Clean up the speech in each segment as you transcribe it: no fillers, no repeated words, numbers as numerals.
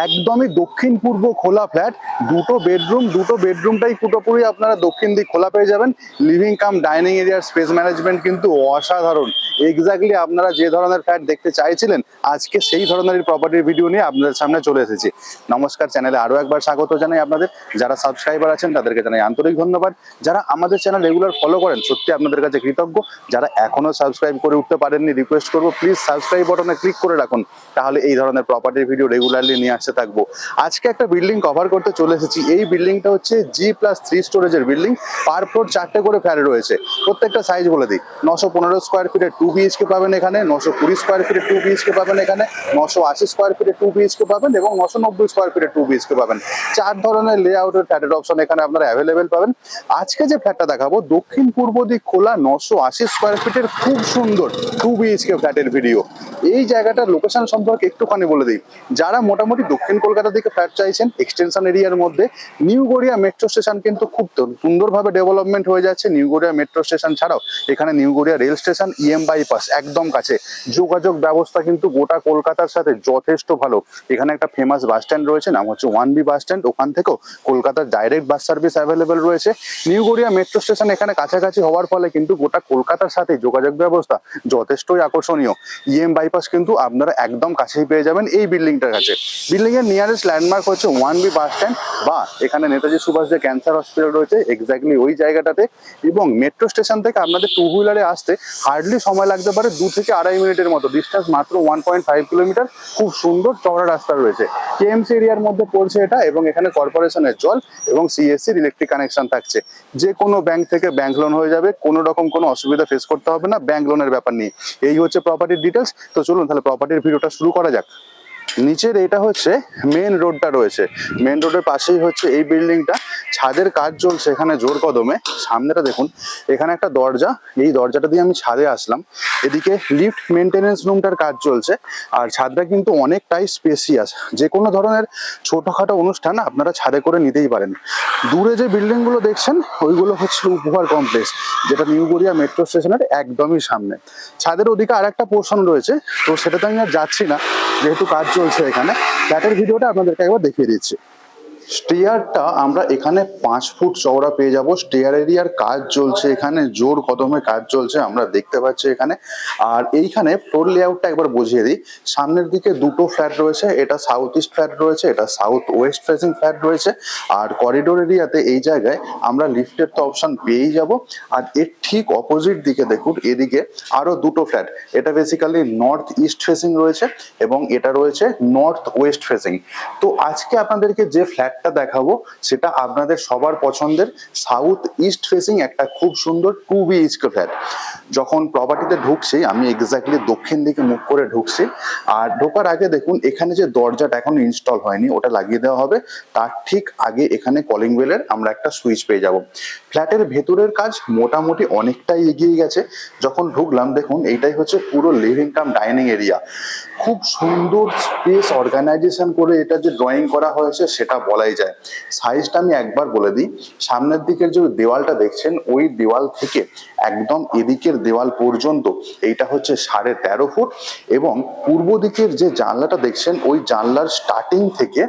একদমই দক্ষিণ পূর্ব খোলা ফ্ল্যাট, দুটো বেডরুমটাই পুরোপুরি আপনারা দক্ষিণ দিক খোলা পেয়ে যাবেন। লিভিং কাম ডাইনিং এরিয়ার স্পেস ম্যানেজমেন্ট কিন্তু অসাধারণ। এক্স্যাক্টলি আপনারা যে ধরনের ফ্ল্যাট দেখতে চাইছিলেন আজকে সেই ধরনের প্রপার্টির ভিডিও নিয়ে আপনাদের সামনে চলে এসেছি। নমস্কার, চ্যানেলে আরো একবার স্বাগত জানাই আপনাদের। যারা সাবস্ক্রাইবার আছেন তাদেরকে জানাই আন্তরিক ধন্যবাদ। যারা আমাদের চ্যানেল রেগুলার ফলো করেন সত্যি আপনাদের কাছে কৃতজ্ঞ। যারা এখনো সাবস্ক্রাইব করে উঠতে পারেননি, রিকোয়েস্ট করবো প্লিজ সাবস্ক্রাইব বাটনে ক্লিক করে রাখুন, তাহলে এই ধরনের প্রপার্টির ভিডিও রেগুলারলি নিয়ে আসতে থাকবো। আজকে একটা বিল্ডিং কভার করতে চলে এসেছি। এই বিল্ডিংটা হচ্ছে G+3 স্টোরেজের বিল্ডিং। পার ফ্লোর 4টে করে ফ্ল্যাট রয়েছে। প্রত্যেকটা সাইজ বলে দিই, 915 স্কোয়ার ফিটের 2 BHK পাবেন এখানে, 920 স্কোয়ার ফিটের 2 BHK পাবেন এখানে, 980 স্কোয়ার ফিটের 2 BHK পাবেন এবং 990 স্কোয়ার ফিটের 2 BHK পাবেন। 4 ধরনের লেআউটের ফ্ল্যাটের অপশন এখানে আপনারা অ্যাভেলেবেল পাবেন। আজকে যে ফ্ল্যাটটা দেখাবো দক্ষিণ পূর্ব দিক খোলা 980 স্কোয়ার ফিটের খুব সুন্দর 2 BHK ফ্ল্যাটের ভিডিও। এই জায়গাটার লোকেশন সম্পর্কে একটুখানি বলে দিই। যারা মোটামুটি দক্ষিণ কলকাতা থেকে ফ্ল্যাট চাইছেন এক্সটেনশন এরিয়ার মধ্যে, নিউ গড়িয়া মেট্রো স্টেশন কিন্তু খুব সুন্দরভাবে ডেভেলপমেন্ট হয়ে যাচ্ছে। নিউ গড়িয়া মেট্রো স্টেশন ছাড়াও এখানে new Garia rail station, EM bypass একদম কাছে। যোগাযোগ ব্যবস্থা কিন্তু গোটা কলকাতার সাথে যথেষ্ট ভালো। এখানে একটা ফেমাস বাস স্ট্যান্ড রয়েছে, নাম হচ্ছে 1B বাস স্ট্যান্ড। ওখান থেকেও কলকাতার ডাইরেক্ট বাস সার্ভিস অ্যাভেলেবেল রয়েছে। নিউ গড়িয়া মেট্রো স্টেশন এখানে কাছাকাছি হওয়ার ফলে কিন্তু গোটা কলকাতার সাথে যোগাযোগ ব্যবস্থা যথেষ্টই আকর্ষণীয়। EM বাইপাস কিন্তু আপনারা একদম কাছেই পেয়ে যাবেন এই বিল্ডিংটার কাছে। বিল্ডিং এর নিয়ারেস্ট ল্যান্ডমার্ক হচ্ছে 1B বাস স্ট্যান্ড, বা এখানে নেতাজি সুভাষ যে ক্যান্সার হসপিটাল রয়েছে এক্স্যাক্টলি ওই জায়গাটাতে। এবং মেট্রো স্টেশন থেকে আপনাদের 2 হুইলারে আসতে হার্ডলি সময় লাগতে পারে 2 থেকে 2.5 মিনিটের মতো। ডিস্টেন্স মাত্র 1.5 কিলোমিটার। খুব সুন্দর চওড়া রাস্তা রয়েছে। KMC এরিয়ার মধ্যে পড়ছে এটা, এবং এখানে কর্পোরেশনের জল এবং CSCর ইলেকট্রিক কানেকশন থাকছে। যে কোনো ব্যাংক থেকে ব্যাংক লোন হয়ে যাবে, কোনো রকম কোনো অসুবিধা ফেস করতে হবে না ব্যাংক লোনের ব্যাপার নিয়ে। এই হচ্ছে প্রপার্টির ডিটেলস। তো চলুন তাহলে প্রপার্টির ভিডিওটা শুরু করা যাক। নিচের এটা হচ্ছে মেন রোডটা রয়েছে, মেন রোডের পাশেই হচ্ছে এই বিল্ডিংটা। ছাদের কাজ চলছে এখানে জোর কদমে। সামনেটা দেখুন, এখানে একটা দরজা, এই দরজাটা দিয়ে আমি ছাদে আসলাম। এদিকে লিফট মেনটেনেন্স রুমটার কাজ চলছে। আর ছাদটা কিন্তু অনেকটাই স্পেসিয়াস, যে কোনো ধরনের ছোটখাটো অনুষ্ঠান আপনারা ছাদে করে নিতেই পারেন। দূরে যে বিল্ডিং গুলো দেখছেন ওইগুলো হচ্ছে উপহার কমপ্লেক্স, যেটা নিউ গড়িয়া মেট্রো স্টেশনের একদমই সামনে। ছাদের ওদিকে আর একটা পোর্শন রয়েছে, তো সেটাতে আমি আর যাচ্ছি না যেহেতু কাজ চলছে এখানে। ফ্ল্যাটের ভিডিওটা আপনাদেরকে একবার দেখিয়ে দিচ্ছি। স্টেয়ারটা আমরা এখানে 5 ফুট চওড়া পেয়ে যাব। স্টেয়ার এরিয়ার কাজ চলছে এখানে, জোর কদমে কাজ চলছে আমরা দেখতে পাচ্ছি এখানে। আর এইখানে ফ্লোর লেআউটটা একবার বুঝিয়ে দিই। সামনের দিকে দুটো ফ্ল্যাট রয়েছে, এটা সাউথ ইস্ট ফ্ল্যাট রয়েছে, এটা সাউথ ওয়েস্ট ফেসিং ফ্ল্যাট রয়েছে। আর করিডোর এরিয়াতে এই জায়গায় আমরা লিফটের তো অপশন পেয়েই যাব। আর এর ঠিক অপোজিট দিকে দেখুন, এদিকে আরো দুটো ফ্ল্যাট। এটা বেসিক্যালি নর্থ ইস্ট ফেসিং রয়েছে এবং এটা রয়েছে নর্থ ওয়েস্ট ফেসিং। তো আজকে আপনাদেরকে যে ফ্ল্যাট দেখাবো সেটা আপনাদের সবার পছন্দের সাউথ ইস্ট ফেসিং একটা খুব সুন্দর 2 BHK ফ্ল্যাট। যখন প্রপার্টিতে ঢুকছি আমি এক্স্যাক্টলি দক্ষিণ দিকে মুখ করে ঢুকছি। আর ঢোকার আগে দেখুন এখানে যে দরজাটা এখনো ইনস্টল হয়নি, ওটা লাগিয়ে দেওয়া হবে। তার ঠিক আগে এখানে কলিং বেলের আমরা একটা সুইচ পেয়ে যাব। ফ্ল্যাটের ভেতরের কাজ মোটামুটি অনেকটাই এগিয়ে গেছে। যখন ঢুকলাম দেখুন এইটাই হচ্ছে পুরো লিভিং কাম ডাইনিং এরিয়া। খুব সুন্দর স্পেস অর্গানাইজেশন করে এটা যে ড্রয়িং করা হয়েছে সেটা বলাই যায়। সাইজটা আমি একবার বলে দিই। সামনের দিকের যে দেওয়ালটা দেখছেন ওই দেওয়াল থেকে একদম এদিকের দেওয়াল পর্যন্ত এইটা হচ্ছে 13.5 ফুট, এবং পূর্ব দিকের যে জানলাটা দেখছেন ওই জানলার স্টার্টিং থেকে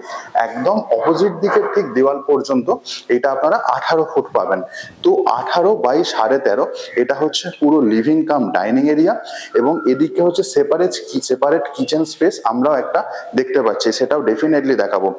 একদম অপোজিট দিকের ঠিক দেওয়াল পর্যন্ত এটা আপনারা 18 ফুট পাবেন। তো 18 বাই 13.5 এটা হচ্ছে পুরো লিভিং কাম ডাইনিং এরিয়া। এবং এদিকে হচ্ছে সেপারেট কিচেন স্পেস আমরাও একটা দেখতে পাচ্ছি, সেটাও ডেফিনেটলি দেখাবো।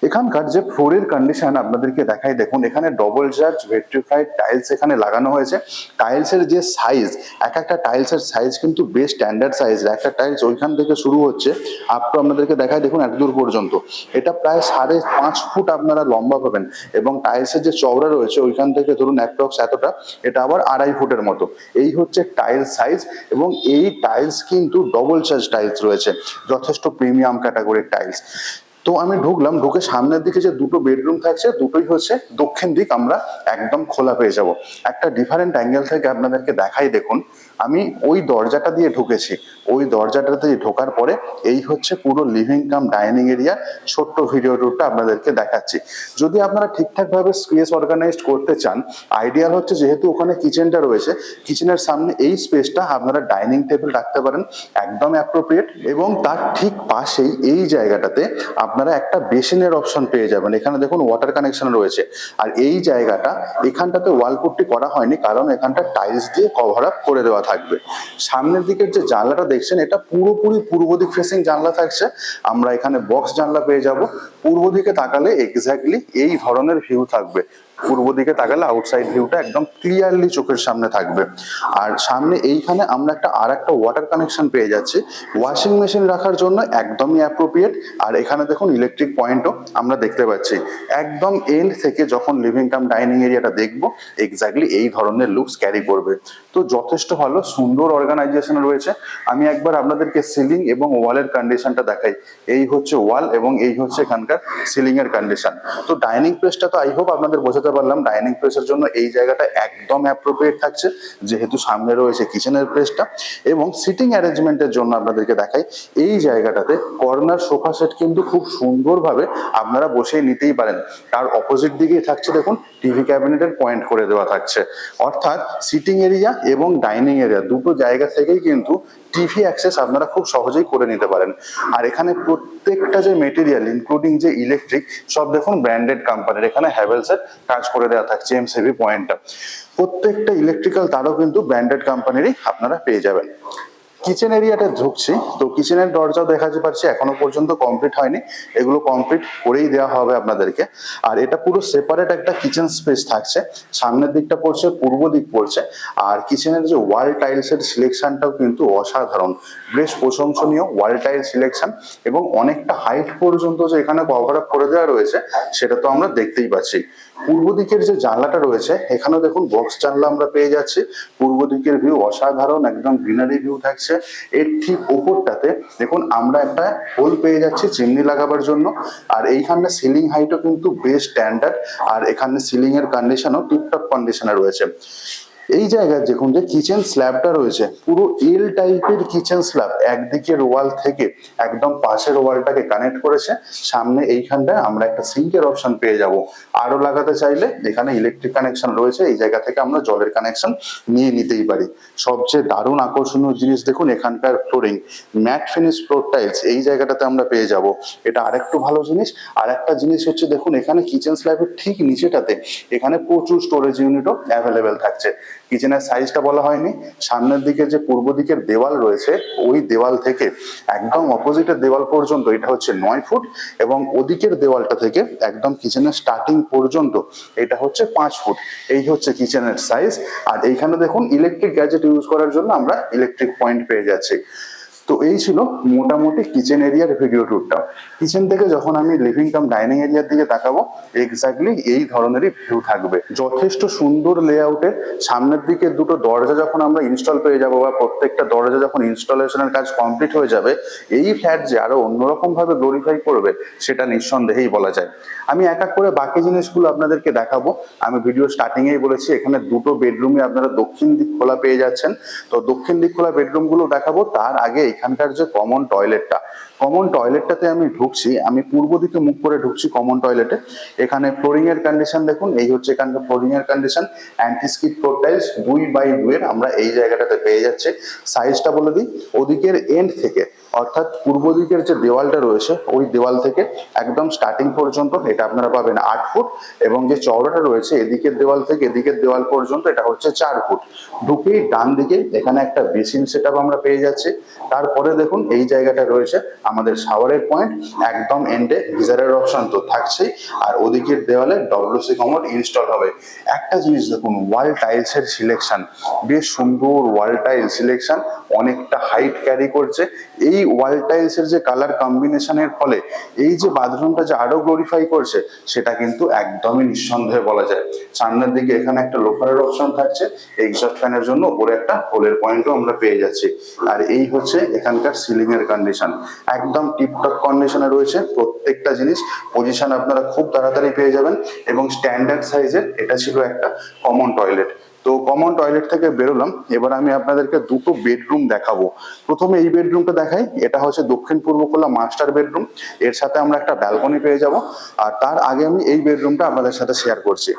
এখানকার যে ফ্লোরের কন্ডিশন আপনাদেরকে দেখাই, দেখুন এখানে ডবল জার্জ ভেট্রিফাইড টাইলস এখানে লাগানো হয়েছে। টাইলসের যে সাইজ, এক একটা টাইলসের সাইজ কিন্তু বেশ স্ট্যান্ডার্ড সাইজ। একটা টাইলস ওইখান থেকে শুরু হচ্ছে আপ টু আপনাদেরকে দেখাই দেখুন এত দূর পর্যন্ত। এটা প্রায় 5.5 ফুট আপনারা লম্বা পাবেন, এবং টাইলসের যে চওড়া রয়েছে ওইখান থেকে ধরুন অ্যাপ্রক্স এতটা, এটা আবার 2.5 ফুটের মতো। এই হচ্ছে টাইলস সাইজ, এবং এই টাইলস কিন্তু ডবল চার্জ টাইলস রয়েছে, যথেষ্ট প্রিমিয়াম ক্যাটাগরির টাইলস। তো আমি ঢুকলাম, ঢুকে সামনের দিকে যে দুটো বেডরুম থাকছে দুটোই হচ্ছে দক্ষিণ দিক আমরা একদম খোলা পেয়ে যাব। একটা ডিফারেন্ট অ্যাঙ্গেল থেকে আপনাদেরকে দেখাই দেখুন। আমি ওই দরজাটা দিয়ে ঢুকেছি, ওই দরজাটা দিয়ে ঢোকার পরে এই হচ্ছে পুরো লিভিং কাম ডাইনিং এরিয়া। ছোট্ট ভিডিও টুরটা আপনাদেরকে দেখাচ্ছি। যদি আপনারা ঠিকঠাক ভাবে স্পেস অর্গানাইজ করতে চান, আইডিয়াল হচ্ছে যেহেতু ওখানে কিচেনটা রয়েছে, কিচেনের সামনে এই স্পেসটা আপনারা ডাইনিং টেবিল রাখতে পারেন, একদম অ্যাপ্রোপ্রিয়েট। এবং তার ঠিক পাশেই এই জায়গাটাতে আপনারা একটা বেসিনের অপশন পেয়ে যাবেন। এখানে দেখুন ওয়াটার কানেকশন রয়েছে। আর এই জায়গাটা, এখানটাতে ওয়াল পুট্টি করা হয়নি, কারণ এখানটা টাইলস দিয়ে কভার আপ করে দেওয়া থাকবে। সামনের দিকের যে জানলাটা দেখছেন, এটা পুরোপুরি পূর্ব দিক ফেসিং জানলা থাকছে। আমরা এখানে বক্স জানলা পেয়ে যাব। পূর্ব দিকে তাকালে এক্স্যাক্টলি এই ধরনের ভিউ থাকবে। পূর্ব দিকে তাকালে আউটসাইড ভিউটা একদম ক্লিয়ারলি চোখের সামনে থাকবে। আর সামনে এইখানে আমরা আর একটা ওয়াটার কানেকশন পেয়ে যাচ্ছি, ওয়াশিং মেশিন রাখার জন্য একদমই অ্যাপ্রোপ্রিয়েট। আর এখানে দেখুন ইলেকট্রিক পয়েন্টও আমরা দেখতে পাচ্ছি। একদম এন্ড থেকে যখন লিভিং কাম ডাইনিং এরিয়াটা দেখবো, এক্স্যাক্টলি এই ধরনের লুকস ক্যারি করবে। তো যথেষ্ট ভালো সুন্দর অর্গানাইজেশন রয়েছে। আমি একবার আপনাদেরকে সিলিং এবং ওয়ালের কন্ডিশনটা দেখাই। এই হচ্ছে ওয়াল এবং এই হচ্ছে এখানকার সিলিং এর কন্ডিশন। তো ডাইনিং প্লেসটা তো আই হোপ আপনাদের বোঝাতে পারলাম, ডাইনিং প্লেসের জন্য এই জায়গাটা একদম অ্যাপ্রোপ্রিয়েট থাকছে, যেহেতু সামনে রয়েছে কিচেনের প্লেসটা। এবং সিটিং অ্যারেঞ্জমেন্টের জন্য আপনাদেরকে দেখাই, এই জায়গাটাতে কর্নার সোফা সেট কিন্তু খুব সুন্দরভাবে আপনারা বসে নিতেই পারেন। তার অপোজিট দিকেই থাকছে দেখুন টিভি ক্যাবিনেটের পয়েন্ট করে দেওয়া থাকছে। অর্থাৎ সিটিং এরিয়া এবং ডাইনিং এরিয়া দুটো জায়গা থেকেই কিন্তু টিভি অ্যাক্সেস আপনারা খুব সহজেই করে নিতে পারেন। আর এখানে প্রত্যেকটা যে মেটেরিয়াল ইনক্লুডিং যে ইলেকট্রিক, সব দেখুন ব্র্যান্ডেড কোম্পানির। এখানে হ্যাভেলসের কাজ করে দেওয়া থাকছে এমসিবি পয়েন্টটা। প্রত্যেকটা ইলেকট্রিক্যাল তারও কিন্তু ব্র্যান্ডেড কোম্পানিরই আপনারা পেয়ে যাবেন। কিচেন এরিয়াটা ঢুকছি, তো কিচেনের দরজাও দেখা পাচ্ছি এখনো পর্যন্ত কমপ্লিট হয়নি, এগুলো কমপ্লিট করেই দেওয়া হবে আপনাদেরকে। আর এটা পুরো সেপারেট একটা কিচেন স্পেস থাকছে। সামনের দিকটা পড়ছে, পূর্ব দিক পড়ছে। আর কিচেনের যে ওয়াল টাইলস এর সিলেকশনটাও কিন্তু অসাধারণ, বেশ প্রশংসনীয় ওয়াল টাইল সিলেকশন। এবং অনেকটা হাইট পর্যন্ত যে এখানে কভার আপ করে দেওয়া রয়েছে, সেটা তো আমরা দেখতেই পাচ্ছি। পূর্ব দিকের যে জানলাটা রয়েছে, এখানেও দেখুন বক্স জানলা আমরা পেয়ে যাচ্ছি। পূর্ব দিকের ভিউ অসাধারণ, একদম গ্রিনারি ভিউ থাকছে। এর ঠিক ওপরটাতে দেখুন আমরা একটা হোল পেয়ে যাচ্ছি চিমনি লাগাবার জন্য। আর এইখানে সিলিং হাইটও কিন্তু বেশ স্ট্যান্ডার্ড। আর এখানে সিলিং এর কন্ডিশনও টিপটপ কন্ডিশনে রয়েছে। এই জায়গায় দেখুন যে কিচেন স্ল্যাবটা রয়েছে, পুরো এল টাইপের কিচেন স্ল্যাব, একদিকের ওয়াল থেকে একদম পাশের ওয়ালটাকে কানেক্ট করেছে। সামনে এইখানটায় আমরা একটা সিঙ্কের অপশন পেয়ে যাব। আরো লাগাতে চাইলে এখানে ইলেকট্রিক কানেকশন রয়েছে, এই জায়গা থেকে আমরা জলের কানেকশন নিয়ে নিতেই পারি। সবচেয়ে দারুণ আকর্ষণীয় জিনিস দেখুন এখানকার flooring, mat finish floor tiles এই জায়গাটাতে আমরা পেয়ে যাব। এটা আরেকটু ভালো জিনিস। আর একটা জিনিস হচ্ছে দেখুন এখানে কিচেন স্ল্যাবের ঠিক নিচেটাতে এখানে প্রচুর স্টোরেজ ইউনিটও অ্যাভেলেবেল থাকছে। কিচেনের সাইজটা বলা হয়নি, সামনের দিকে যে পূর্ব দিকের দেওয়াল রয়েছে, ওই দেওয়াল থেকে একদম অপোজিটের দেওয়াল পর্যন্ত এটা হচ্ছে 9 ফুট। এবং ওদিকের দেওয়ালটা থেকে একদম কিচেনের স্টার্টিং পর্যন্ত এটা হচ্ছে 5 ফুট। এই হচ্ছে কিচেনের সাইজ। আর এইখানে দেখুন ইলেকট্রিক গ্যাজেট ইউজ করার জন্য আমরা ইলেকট্রিক পয়েন্ট পেয়ে যাচ্ছি। তো এই ছিল মোটামুটি কিচেন এরিয়ার ভিডিও ট্যুরটা। কিচেন থেকে যখন আমি লিভিং কাম ডাইনিং এরিয়ার দিকে তাকাবো, এক্স্যাক্টলি এই ধরনেরই ভিউ থাকবে। যথেষ্ট সুন্দর লেআউটের। সামনের দিকে দুটো দরজা যখন আমরা ইনস্টল পেয়ে যাবো, বা প্রত্যেকটা দরজা যখন ইনস্টলেশনের কাজ কমপ্লিট হয়ে যাবে, এই ফ্ল্যাট যে আরো অন্যরকম ভাবে গ্লোরিফাই করবে সেটা নিঃসন্দেহেই বলা যায়। আমি এক এক করে বাকি জিনিসগুলো আপনাদেরকে দেখাবো। আমি ভিডিও স্টার্টিং এই বলেছি এখানে দুটো বেডরুমে আপনারা দক্ষিণ দিক খোলা পেয়ে যাচ্ছেন। তো দক্ষিণ দিক খোলা বেডরুম গুলো দেখাবো, তার আগে এখানকার যে কমন টয়লেটটাতে আমি ঢুকছি। আমি পূর্ব দিকে মুখ করে ঢুকছি কমন টয়লেটে। এখানে ফ্লোরিং এর কন্ডিশন দেখুন, এই হচ্ছে এখানকার ফ্লোরিং এর condition. Anti skid floor tiles 2x2 এর আমরা এই জায়গাটাতে পেয়ে যাচ্ছি। সাইজটা বলে দিই, ওদিকের এন্ড থেকে অর্থাৎ পূর্ব দিকের যে দেওয়ালটা রয়েছে, ওই দেওয়াল থেকে একদম স্টার্টিং পর্যন্ত এটা আপনারা পাবেন 8 ফুট। এবং যে চওড়াটা রয়েছে এদিকের দেওয়াল থেকে এদিকের দেওয়াল পর্যন্ত এটা হচ্ছে 4 ফুট। ঢুকেই ডান দিকে এখানে একটা বেসিন সেটআপ আমরা পেয়ে যাচ্ছি। তারপরে দেখুন এই জায়গাটা রয়েছে আমাদের শাওয়ারের পয়েন্ট, একদম এন্ডে গিজারের অপশন তো থাকছেই। আর ওদিকের দেওয়ালে ডব্লিউসি কমোড ইনস্টল হবে। একটা জিনিস দেখুন, ওয়াল টাইলস এর সিলেকশন বেশ সুন্দর। ওয়াল টাইল সিলেকশন অনেকটা হাইট ক্যারি করছে। এই ওয়াল টাইলস এর যে কালার কম্বিনেশনের ফলে এই যে বাথরুমটা যে আরো গ্লোরিফাই করছে, সেটা কিন্তু একদমই নিঃসন্দেহে বলা যায়। সামনের দিকে এখানে একটা লোফারের অপশন থাকছে, এক্সস্ট ফ্যানের জন্য উপরে একটা হোলের পয়েন্টও আমরা পেয়ে যাচ্ছি। আর এই হচ্ছে এখানকার সিলিং এর কন্ডিশন, একদম টিপটপ কন্ডিশনে রয়েছে। প্রত্যেকটা জিনিস পজিশন আপনারা খুব তাড়াতাড়ি পেয়ে যাবেন। এবং স্ট্যান্ডার্ড সাইজের এটা ছিল একটা কমন টয়লেট। তো কমন টয়লেট থেকে বেরোলাম, এবার আমি আপনাদেরকে দুটো বেডরুম দেখাবো। প্রথমে এই বেডরুমটা দেখাই, এটা হচ্ছে দক্ষিণ পূর্ব খোলা মাস্টার বেডরুম, এর সাথে আমরা একটা ব্যালকনি পেয়ে যাব। আর তার আগে আমি এই বেডরুমটা আপনাদের সাথে শেয়ার করছি।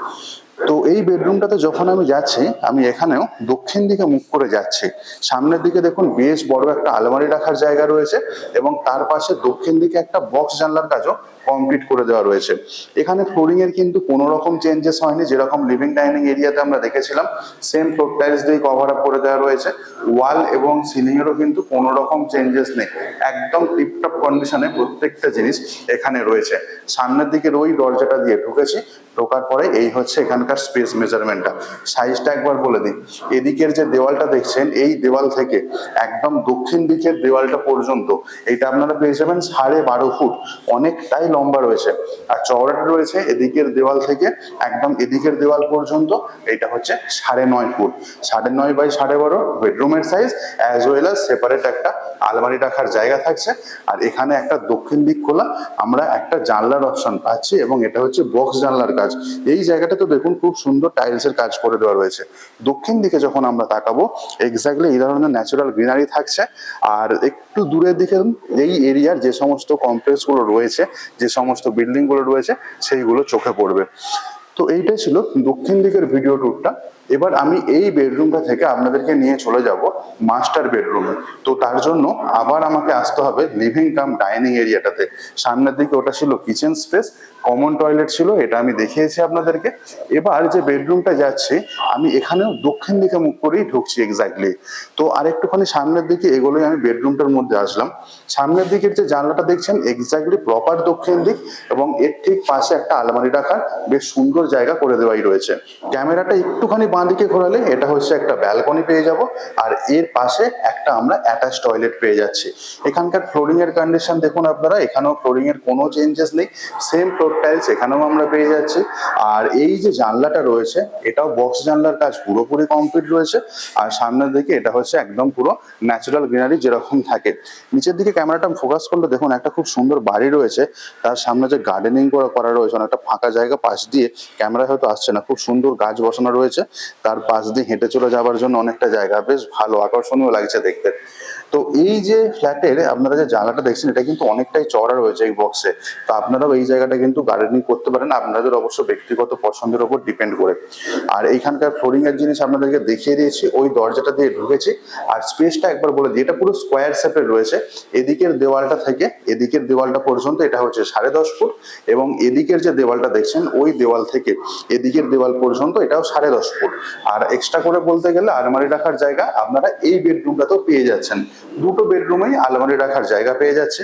তো এই বেডরুমটাতে যখন আমি যাচ্ছি, আমি এখানেও দক্ষিণ দিকে মুখ করে যাচ্ছি। সামনের দিকে দেখুন বেশ বড় একটা আলমারি রাখার জায়গা রয়েছে এবং তার পাশে দক্ষিণ দিকে একটা বক্স জানলার কাজও কমপ্লিট করে দেওয়া রয়েছে। এখানে ফ্লোরিং এর কিন্তু কোনো রকম চেঞ্জেস হয়নি, যেরকম লিভিং ডাইনিং এরিয়াতে আমরা দেখেছিলাম সেম ফ্লোর টাইলস দিয়ে কভার আপ করে দেওয়া রয়েছে। ওয়াল এবং সিলিং এরও কিন্তু কোনো রকম চেঞ্জেস নেই, একদম টিপটপ কন্ডিশনে প্রত্যেকটা জিনিস এখানে রয়েছে। সামনের দিকের ওই দরজাটা দিয়ে ঢুকেছি, ঢোকার পরে এই হচ্ছে এখানকার স্পেস মেজারমেন্টটা। সাইজটা একবার বলে দিই, এদিকের যে দেওয়ালটা দেখছেন এই দেওয়াল থেকে একদম দক্ষিণ দিকের দেওয়ালটা পর্যন্ত এটা আপনারা পেয়ে যাবেন 12.5 ফুট, অনেকটাই লম্বা রয়েছে। আর চওড়াটা রয়েছে এদিকের দেওয়াল থেকে একদম এদিকের দেওয়াল পর্যন্ত, এটা হচ্ছে 9.5 ফুট। 9.5 বাই 12.5 বেডরুমের size, as well as separate একটা আলমারি রাখার জায়গা থাকছে। আর এখানে একটা দক্ষিণ দিক খোলা আমরা একটা জানলার অপশন পাচ্ছি এবং এটা হচ্ছে বক্স জানলার কাজ। এই জায়গাটা তো দেখুন খুব সুন্দর টাইলসের কাজ করে দেওয়া রয়েছে। দক্ষিণ দিকে যখন আমরা তাকাবো এক্স্যাক্টলি এই ধরনের ন্যাচারাল গ্রিনারি থাকছে। আর একটু দূরের দিকে এই এরিয়ার যে সমস্ত কমপ্লেক্স গুলো রয়েছে, যে সমস্ত বিল্ডিং গুলো রয়েছে সেইগুলো চোখে পড়বে। তো এইটাই ছিল দক্ষিণ দিকের ভিডিও ট্যুরটা। এবার আমি এই বেডরুমটা থেকে আপনাদেরকে নিয়ে চলে যাব মাস্টার বেডরুমে। তো তার জন্য আবার আমাকে আসতে হবে লিভিং কাম ডাইনিং এরিয়াটাতে। সামনের দিকে ওটা ছিল কিচেন স্পেস, কমন টয়লেট ছিল, এটা আমি দেখিয়েছি আপনাদেরকে। এবার যে বেডরুমটা যাচ্ছি আমি এখানেও দক্ষিণ দিকে মুখ করেই ঢুকছি এক্স্যাক্টলি। তো আর একটুখানি সামনের দিকে এগোলেই আমি বেডরুমটার মধ্যে আসলাম। সামনের দিকের যে জানলাটা দেখছেন এক্স্যাক্টলি প্রপার দক্ষিণ দিক এবং এর ঠিক পাশে একটা আলমারি রাখার বেশ সুন্দর জায়গা করে দেওয়াই রয়েছে। ক্যামেরাটা একটুখানি বাঁ দিকে ঘোরালে এটা হচ্ছে একটা ব্যালকনি পেয়ে যাব। আর এর পাশে একটা আমরা অ্যাটাচ টয়লেট পেয়ে যাচ্ছি। এখানকার ফ্লোরিং এর কন্ডিশন দেখুন আপনারা, এখানেও ফ্লোরিং এর কোনো চেঞ্জেস নেই, সেম ফ্লোর টাইলস এখানেও আমরা পেয়ে যাচ্ছি। আর এই যে জানলাটা রয়েছে এটাও বক্স জানলার কাজ পুরোপুরি কমপ্লিট রয়েছে। আর সামনের দিকে এটা হচ্ছে একদম পুরো ন্যাচারাল গ্রিনারি যেরকম থাকে। নিচের দিকে ক্যামেরাটা ফোকাস করলে দেখুন একটা খুব সুন্দর বাড়ি রয়েছে, তার সামনে যে গার্ডেনিং করা রয়েছে, অনেকটা ফাঁকা জায়গা, পাশ দিয়ে ক্যামেরা হয়তো আসছে না, খুব সুন্দর গাছ বসানো রয়েছে। তার পাশ দিয়ে হেঁটে চলে যাওয়ার জন্য অনেকটা জায়গা, বেশ ভালো আকর্ষণীয় লাগছে দেখতে। তো এই যে ফ্ল্যাটের আপনারা যে জায়গাটা দেখছেন এটা কিন্তু অনেকটাই চওড়া রয়েছে এই বক্সে। তো আপনারাও এই জায়গাটা কিন্তু গার্ডেনিং করতে পারেন, আপনাদের অবশ্য ব্যক্তিগত পছন্দের উপর ডিপেন্ড করে। আর এইখানকার ফ্লোরিং এর জিনিস আপনাদেরকে দেখিয়ে দিয়েছি, ওই দরজাটা দিয়ে ঢুকেছি। আর স্পেসটা একবার বলে দিই, এটা পুরো স্কোয়ার শেপের রয়েছে। এদিকের দেওয়ালটা থেকে এদিকের দেওয়ালটা পর্যন্ত এটা হচ্ছে 10.5 ফুট এবং এদিকের যে দেওয়ালটা দেখছেন ওই দেওয়াল থেকে এদিকের দেওয়াল পর্যন্ত এটাও 10.5 ফুট। আর এক্সট্রা করে বলতে গেলে আলমারি রাখার জায়গা আপনারা এই বেডরুমটাতেও পেয়ে যাচ্ছেন। দুটো বেডরুমেই আলমারি রাখার জায়গা পেয়ে যাচ্ছে।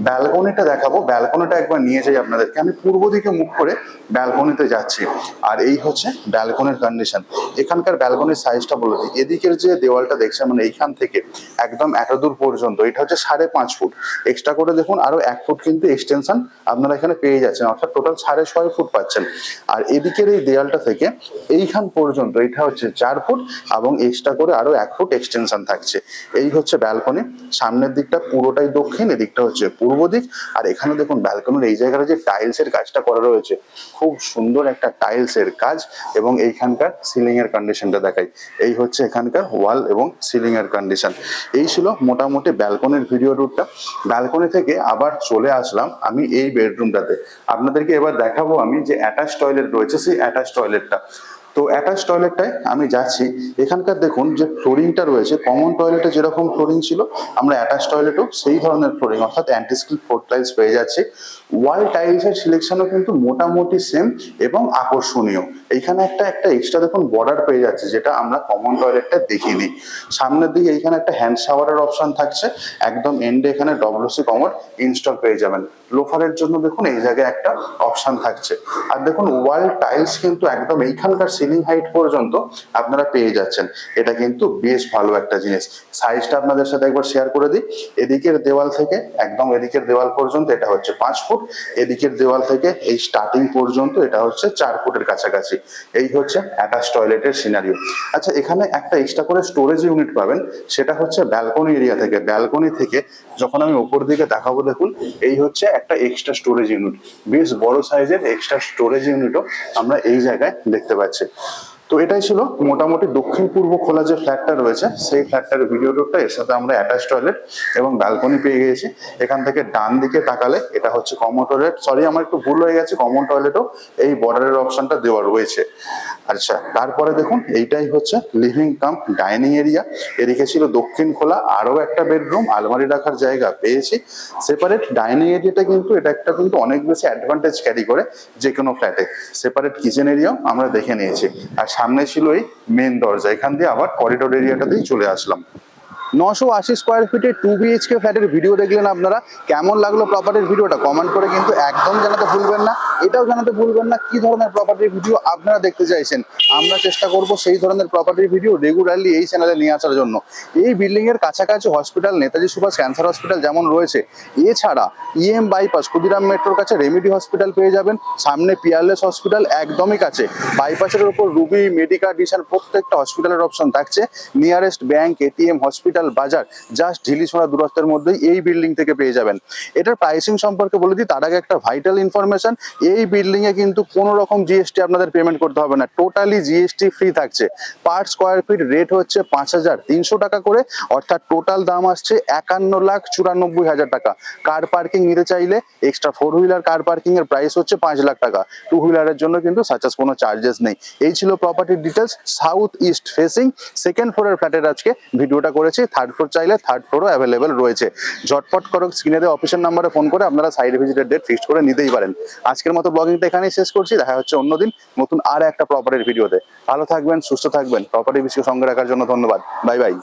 ব্যালকনিটা দেখাবো, ব্যালকনিটা একবার নিয়ে যাই আপনাদেরকে। আমি পূর্ব দিকে মুখ করে ব্যালকনিতে যাচ্ছি। আর এই হচ্ছে ব্যালকনির কন্ডিশন। এখানকার ব্যালকনির সাইজটা বলে দিই, এদিকের যে দেওয়ালটা দেখছেন মানে এইখান থেকে একদম এতদূর পর্যন্ত এটা হচ্ছে 5.5 ফুট। এক্সট্রা করে দেখুন আরো 1 ফুট কিন্তু এক্সটেনশন আপনারা এখানে পেয়ে যাচ্ছেন, অর্থাৎ টোটাল 6.5 ফুট পাচ্ছেন। আর এদিকের এই দেওয়ালটা থেকে এইখান পর্যন্ত এটা হচ্ছে 4 ফুট এবং এক্সট্রা করে আরো 1 ফুট এক্সটেনশন থাকছে। এই হচ্ছে ব্যালকনি। সামনের দিকটা পুরোটাই দক্ষিণ, এদিকটা হচ্ছে পূর্ব দিক। আর এখানে দেখুন ব্যালকনির এই জায়গাটা যে টাইলসের কাজটা করা রয়েছে, খুব সুন্দর একটা টাইলসের কাজ। এবং এইখানকার সিলিং এর কন্ডিশনটা দেখাই, এই হচ্ছে এখানকার ওয়াল এবং সিলিং এর কন্ডিশন। এই ছিল মোটামুটি ব্যালকনির ভিডিও ট্যুরটা। ব্যালকনি থেকে আবার চলে আসলাম আমি এই বেডরুমটাতে। আপনাদেরকে এবার দেখাবো আমি যে অ্যাটাচ টয়লেট রয়েছে সেই অ্যাটাচ টয়লেটটা। তো অ্যাটাচ টয়লেটটায় আমি যাচ্ছি। এখানকার দেখুন যে ফ্লোরিংটা রয়েছে, কমন টয়লেটে যেরকম ফ্লোরিং ছিল আমরা অ্যাটাচ টয়লেটেও সেই ধরনের ফ্লোরিং, অর্থাৎ অ্যান্টি স্লিপ ফ্লোর টাইলস পেয়ে যাচ্ছি। ওয়াল টাইলসের সিলেকশনও কিন্তু মোটামুটি সেম এবং আকর্ষণীয়। এইখানে একটা এক্সট্রা দেখুন বর্ডার পেয়ে যাচ্ছে, যেটা আমরা কমন টয়লেটটা দেখিনি। সামনের দিকে এইখানে একটা হ্যান্ড শাওয়ারের অপশন থাকছে, একদম এন্ডে এখানে ডব্লিউসি কমোড ইনস্টল পেয়ে যাবেন। লোফারের জন্য দেখুন এই জায়গায় একটা অপশন থাকছে। আর দেখুন ওয়াল টাইলস কিন্তু একদম এইখানকার সিলিং হাইট পর্যন্ত আপনারা পেয়ে যাচ্ছেন। এটা কিন্তু বেশ ভালো একটা জিনিস। সাইজটা আপনাদের সাথে একবার শেয়ার করে দিই, এদিকের দেওয়াল থেকে একদম এদিকের দেওয়াল পর্যন্ত এটা হচ্ছে 5 ফুট, এদিকের দেওয়াল থেকে এই স্টার্টিং পর্যন্ত এটা হচ্ছে 4 ফুটের কাছাকাছি। এই হচ্ছে অ্যাটাচ টয়লেটের সিনারিও। আচ্ছা, এখানে একটা এক্সট্রা করে স্টোরেজ ইউনিট পাবেন, সেটা হচ্ছে ব্যালকনি এরিয়া থেকে। ব্যালকনি থেকে যখন আমি উপর দিকে দেখাবো দেখুন এই হচ্ছে একটা এক্সট্রা স্টোরেজ ইউনিট, বেশ বড় সাইজের এক্সট্রা স্টোরেজ ইউনিটও আমরা এই জায়গায় দেখতে পাচ্ছি। তো এটাই ছিল মোটামুটি দক্ষিণ পূর্ব খোলা যে ফ্ল্যাটটা রয়েছে সেই ফ্ল্যাটটার ভিডিও রুটটা। এর সাথে আমরা অ্যাটাচ টয়লেট এবং ব্যালকনি পেয়ে গিয়েছি। এখান থেকে ডান দিকে তাকালে এটা হচ্ছে কমন টয়লেট, সরি আমার একটু ভুল হয়ে গেছে, কমন টয়লেটও এই বর্ডারের অপশনটা দেওয়া রয়েছে। আচ্ছা, তারপরে দেখুন এইটাই হচ্ছে লিভিং কাম ডাইনিং এরিয়া। এদিকে ছিল দক্ষিণ খোলা আরো একটা বেডরুম, আলমারি রাখার জায়গা পেয়েছি। সেপারেট ডাইনিং এরিয়াটা কিন্তু এটা একটা কিন্তু অনেক বেশি অ্যাডভান্টেজ ক্যারি করে যে কোনো ফ্ল্যাটে। সেপারেট কিচেন এরিয়াও আমরা দেখে নিয়েছি। আর সামনে ছিল এই মেন দরজা, এখান দিয়ে আবার করিডোর এরিয়াটাতেই চলে আসলাম। 980 স্কোয়ার ফিটের 2 BHK ফ্ল্যাটের ভিডিও দেখলেন আপনারা। কেমন লাগলো প্রপার্টির ভিডিওটা কমেন্ট করে কিন্তু একদম জানাতে ভুলবেন না। এটাও জানাতে ভুলবেন না কি ধরনের প্রপার্টির ভিডিও আপনারা দেখতে চাইছেন। আমরা চেষ্টা করব সেই ধরনের প্রপার্টির ভিডিও রেগুলারলি এই চ্যানেলে নিয়ে আসার জন্য। এই বিল্ডিং এর কাছাকাছি hospital Netaji Subhash cancer hospital যেমন রয়েছে, এছাড়া EM বাইপাস ক্ষুদিরাম মেট্রোর কাছে রেমেডি হসপিটাল পেয়ে যাবেন, সামনে পিয়ারলেস হসপিটাল একদমই কাছে, বাইপাসের উপর রুবি মেডিকা ডিশন প্রত্যেকটা হসপিটালের অপশন থাকছে। নিয়ারেস্ট ব্যাংক, ATM, হসপিটাল, বাজার জাস্ট ঢিলিছোড়া দূরত্বের মধ্যেই এই বিল্ডিং থেকে পেয়ে যাবেন। এটার প্রাইসিং সম্পর্কে বলে দিই তার আগে একটা ভাইটাল ইনফরমেশন, এই বিল্ডিং এ কিন্তু কোনো রকম GST আপনাদের পেমেন্ট করতে হবে না, টোটালি GST ফ্রি থাকছে। পার স্কোয়ার ফিট রেট হচ্ছে 5,300 টাকা করে, অর্থাৎ টোটাল দাম আসছে 51,94,000 টাকা। কার পার্কিং নিতে চাইলে এক্সট্রা 4 হুইলার কার পার্কিং এর প্রাইস হচ্ছে 5 লাখ টাকা। 2 হুইলারের জন্য কিন্তু সাচাস কোনো চার্জেস নেই। এই ছিল প্রপার্টির details. South east facing second ফ্লোরের ফ্ল্যাটের আজকে ভিডিওটা করেছি। থার্ড ফ্লোর চাইলে থার্ড ফ্লোরও অ্যাভেলেবেল রয়েছে। ঝটপট করো, স্ক্রিনে দেওয়া অফিসের নাম্বারে ফোন করে আপনারা সাইড ভিজিটের ডেট ফিক্সড করে নিতেই পারেন। আজকের মতো ব্লগিংটা এখানেই শেষ করছি, দেখা হচ্ছে অন্যদিন নতুন আর একটা প্রপার্টির ভিডিওতে। ভালো থাকবেন, সুস্থ থাকবেন। প্রপার্টি বিষয়ে সঙ্গে রাখার জন্য ধন্যবাদ। Bye bye.